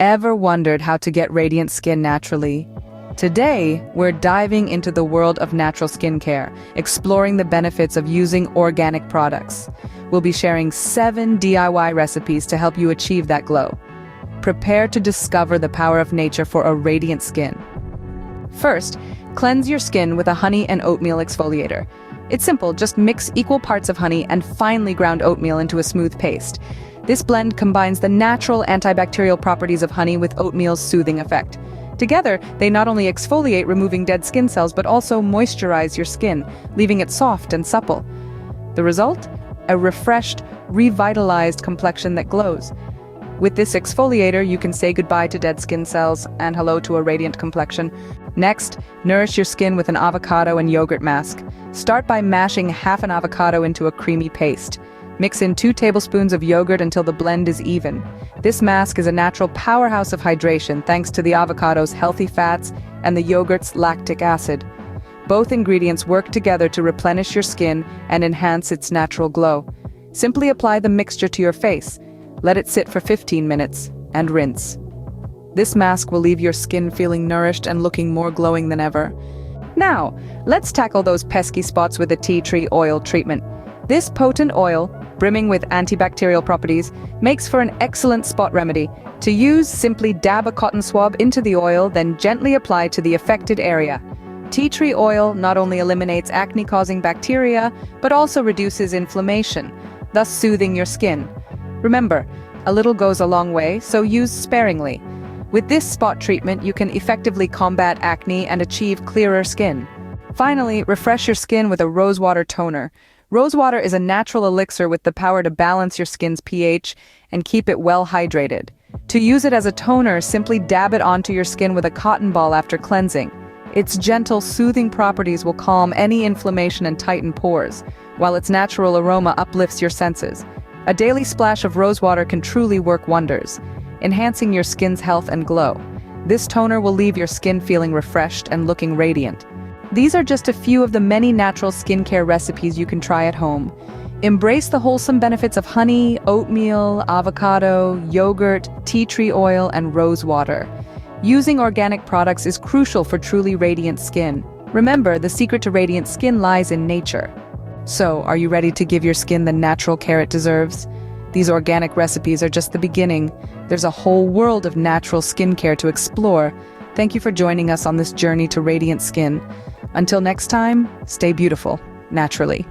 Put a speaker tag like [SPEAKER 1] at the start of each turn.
[SPEAKER 1] Ever wondered how to get radiant skin naturally? Today, we're diving into the world of natural skincare, exploring the benefits of using organic products. We'll be sharing 7 DIY recipes to help you achieve that glow. Prepare to discover the power of nature for a radiant skin. First, cleanse your skin with a honey and oatmeal exfoliator. It's simple, just mix equal parts of honey and finely ground oatmeal into a smooth paste. This blend combines the natural antibacterial properties of honey with oatmeal's soothing effect. Together, they not only exfoliate, removing dead skin cells, but also moisturize your skin, leaving it soft and supple. The result? A refreshed, revitalized complexion that glows. With this exfoliator, you can say goodbye to dead skin cells and hello to a radiant complexion. Next, nourish your skin with an avocado and yogurt mask. Start by mashing half an avocado into a creamy paste. Mix in 2 tablespoons of yogurt until the blend is even. This mask is a natural powerhouse of hydration thanks to the avocado's healthy fats and the yogurt's lactic acid. Both ingredients work together to replenish your skin and enhance its natural glow. Simply apply the mixture to your face. Let it sit for 15 minutes and rinse. This mask will leave your skin feeling nourished and looking more glowing than ever. Now, let's tackle those pesky spots with the tea tree oil treatment. This potent oil, brimming with antibacterial properties, makes for an excellent spot remedy. To use, simply dab a cotton swab into the oil, then gently apply to the affected area. Tea tree oil not only eliminates acne-causing bacteria, but also reduces inflammation, thus soothing your skin. Remember, a little goes a long way, so use sparingly. With this spot treatment, you can effectively combat acne and achieve clearer skin. Finally, refresh your skin with a rosewater toner. Rosewater is a natural elixir with the power to balance your skin's pH and keep it well hydrated. To use it as a toner, simply dab it onto your skin with a cotton ball after cleansing. Its gentle, soothing properties will calm any inflammation and tighten pores, while its natural aroma uplifts your senses. A daily splash of rosewater can truly work wonders, enhancing your skin's health and glow. This toner will leave your skin feeling refreshed and looking radiant. These are just a few of the many natural skincare recipes you can try at home. Embrace the wholesome benefits of honey, oatmeal, avocado, yogurt, tea tree oil, and rose water. Using organic products is crucial for truly radiant skin. Remember, the secret to radiant skin lies in nature. So, are you ready to give your skin the natural care it deserves? These organic recipes are just the beginning. There's a whole world of natural skincare to explore. Thank you for joining us on this journey to radiant skin. Until next time, stay beautiful, naturally.